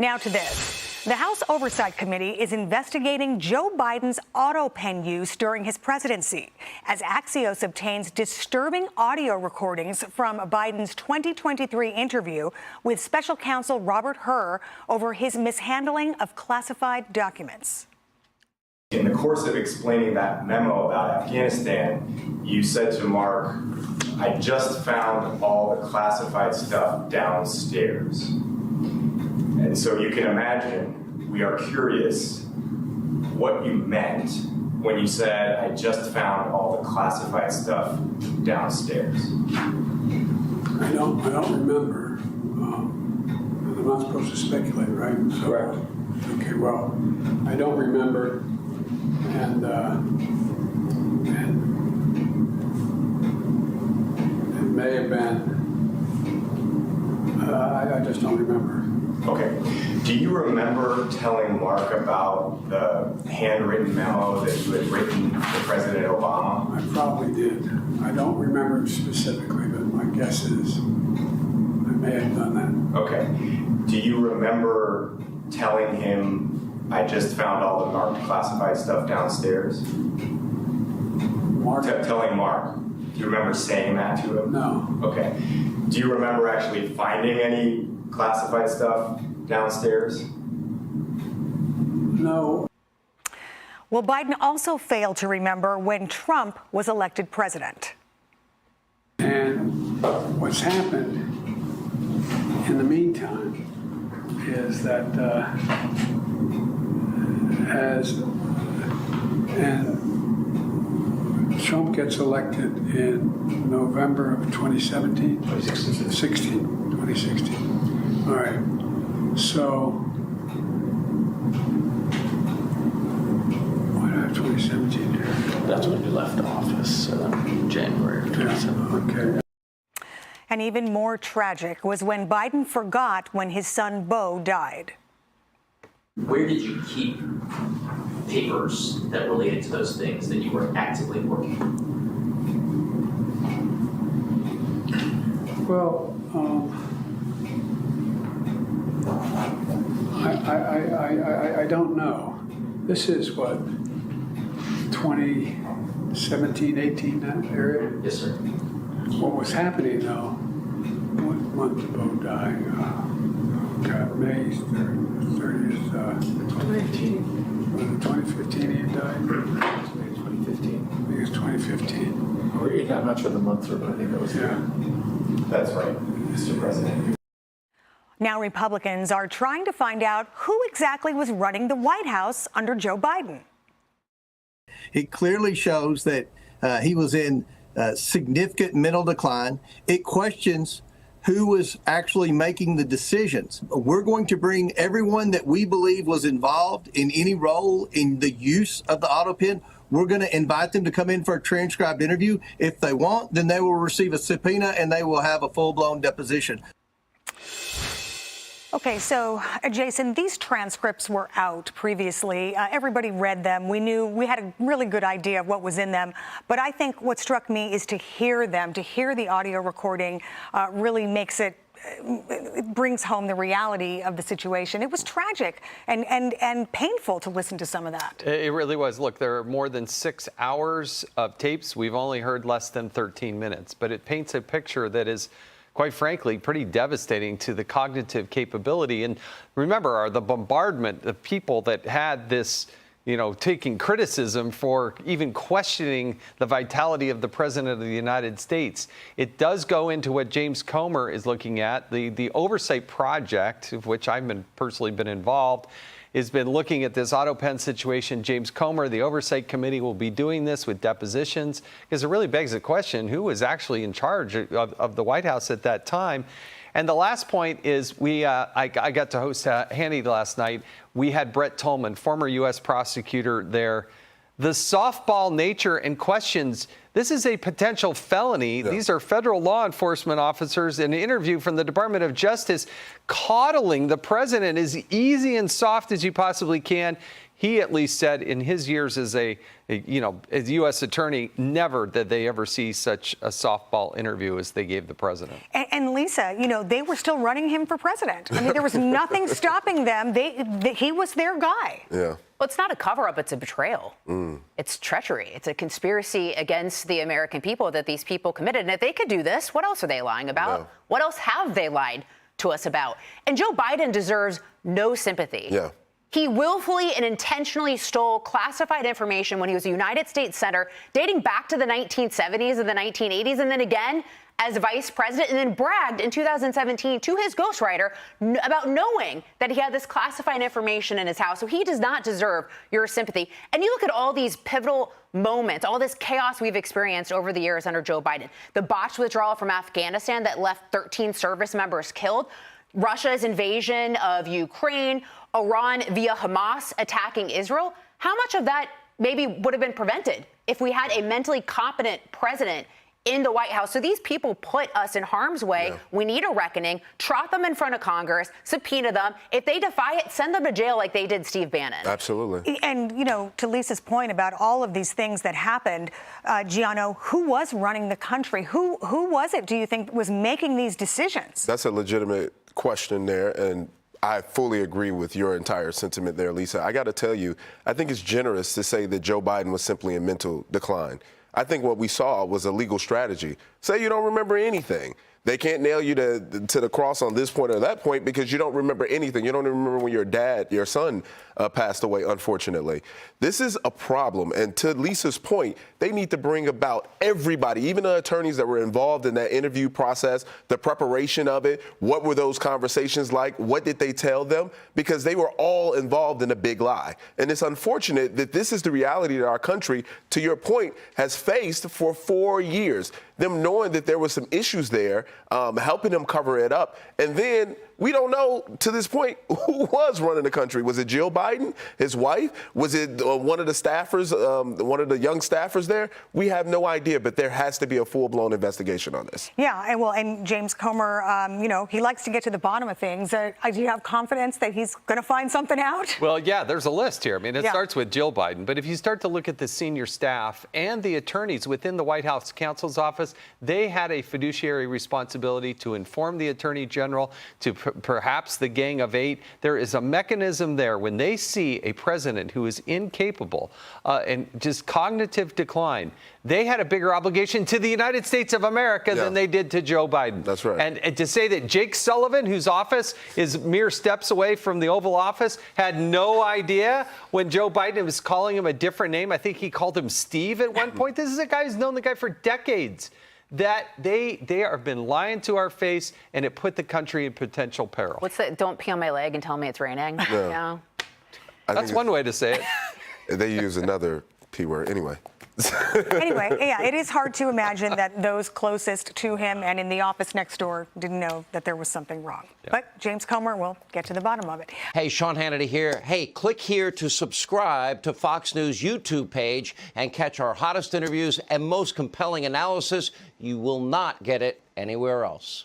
Now to this. The House Oversight Committee is investigating Joe Biden's autopen use during his presidency as Axios obtains disturbing audio recordings from Biden's 2023 interview with special counsel Robert Hur over his mishandling of classified documents. In the course of explaining that memo about Afghanistan, you said to Mark, "I just found all the classified stuff downstairs." And so you can imagine, we are curious what you meant when you said, "I just found all the classified stuff downstairs." I don't remember. I'm not supposed to speculate, right? So, correct. Okay, well, I don't remember, and it may have been. I just don't remember. Okay. Do you remember telling Mark about the handwritten memo that you had written to President Obama? I probably did. I don't remember specifically, but my guess is I may have done that. Okay. Do you remember telling him, "I just found all the marked classified stuff downstairs"? Mark? Telling Mark. Do you remember saying that to him? No. Okay. Do you remember actually finding any classified stuff downstairs? No. Well, Biden also failed to remember when Trump was elected president. And what's happened in the meantime is that Trump gets elected in November of 2017? 2016. All right. So, why do I have 2017 here? That's when you left office, January of 2017. Okay. And even more tragic was when Biden forgot when his son Beau died. Where did you keep papers that related to those things that you were actively working on? Well, I don't know. This is what, 2017, 18, that area? Yes, sir. What was happening though, what month did Beau die? May 30th, 2018. was it 2015 he died? 2015. I think it's 2015. I'm not sure the month, but I think that was That's right, Mr. President. Now Republicans are trying to find out who exactly was running the White House under Joe Biden. It clearly shows that he was in significant mental decline. It questions who was actually making the decisions. We're going to bring everyone that we believe was involved in any role in the use of the autopen. We're going to invite them to come in for a transcribed interview. If they want, then they will receive a subpoena and they will have a full-blown deposition. Okay, so Jason, these transcripts were out previously. Everybody read them. We had a really good idea of what was in them. But I think what struck me is to hear them, to hear the audio recording really makes it brings home the reality of the situation. It was tragic and painful to listen to some of that. It really was. Look, there are more than 6 hours of tapes. We've only heard less than 13 minutes, but it paints a picture that is, quite frankly, pretty devastating to the cognitive capability. And remember, the bombardment of people that had this, taking criticism for even questioning the vitality of the president of the United States. It does go into what James Comer is looking at. The oversight project, of which I've personally been involved, has been looking at this autopen situation. James Comer, the Oversight Committee, will be doing this with depositions because it really begs the question, who was actually in charge of the White House at that time? And the last point is I got to host Hannity last night. We had Brett Tolman, former U.S. prosecutor there. The softball nature and questions, this is a potential felony. Yeah. These are federal law enforcement officers in an interview from the Department of Justice coddling the president as easy and soft as you possibly can. he at least said in his years as as U.S. attorney, never did they ever see such a softball interview as they gave the president. And Lisa, they were still running him for president. I mean, there was nothing stopping them. He was their guy. Yeah. Well, it's not a cover-up, it's a betrayal. It's treachery. It's a conspiracy against the American people that these people committed. And if they could do this, what else are they lying about? No. What else have they lied to us about? And Joe Biden deserves no sympathy. Yeah. He willfully and intentionally stole classified information when he was a United States senator dating back to the 1970s and the 1980s, and then again as vice president, and then bragged in 2017 to his ghostwriter about knowing that he had this classified information in his house. So he does not deserve your sympathy. And you look at all these pivotal moments, all this chaos we've experienced over the years under Joe Biden, the botched withdrawal from Afghanistan that left 13 service members killed, Russia's invasion of Ukraine, Iran via Hamas attacking Israel. How much of that maybe would have been prevented if we had a mentally competent president in the White House? So these people put us in harm's way. Yeah. We need a reckoning. Trot them in front of Congress, subpoena them. If they defy it, send them to jail like they did Steve Bannon. Absolutely. And, to Lisa's point about all of these things that happened, Gianno, who was running the country? Who was it, do you think, was making these decisions? That's a legitimate question there, and I fully agree with your entire sentiment there, Lisa. I got to tell you, I think it's generous to say that Joe Biden was simply in mental decline. I think what we saw was a legal strategy. Say you don't remember anything. They can't nail you to the cross on this point or that point because you don't remember anything. You don't even remember when your son passed away, unfortunately. This is a problem. And to Lisa's point, they need to bring about everybody, even the attorneys that were involved in that interview process, the preparation of it. What were those conversations like? What did they tell them? Because they were all involved in a big lie. And it's unfortunate that this is the reality that our country, to your point, has faced for 4 years. Them knowing that there were some issues there, helping them cover it up. And then we don't know to this point who was running the country. Was it Jill Biden, his wife? Was it one of the staffers, one of the young staffers there? We have no idea, but there has to be a full-blown investigation on this. Yeah, and James Comer, he likes to get to the bottom of things. Do you have confidence that he's going to find something out? Well, yeah, there's a list here. I mean, it starts with Jill Biden. But if you start to look at the senior staff and the attorneys within the White House counsel's office, they had a fiduciary responsibility to inform the attorney general, to perhaps the Gang of Eight. There is a mechanism there when they see a president who is incapable and just cognitive decline. They had a bigger obligation to the United States of America than they did to Joe Biden. That's right. And to say that Jake Sullivan, whose office is mere steps away from the Oval Office, had no idea when Joe Biden was calling him a different name. I think he called him Steve at one point. This is a guy who's known the guy for decades. That they have been lying to our face, and it put the country in potential peril. What's that? Don't pee on my leg and tell me it's raining. No. That's one way to say it. They use another P word anyway. Anyway, yeah, it is hard to imagine that those closest to him and in the office next door didn't know that there was something wrong. Yeah. But James Comer will get to the bottom of it. Hey, Sean Hannity here. Hey, click here to subscribe to Fox News YouTube page and catch our hottest interviews and most compelling analysis. You will not get it anywhere else.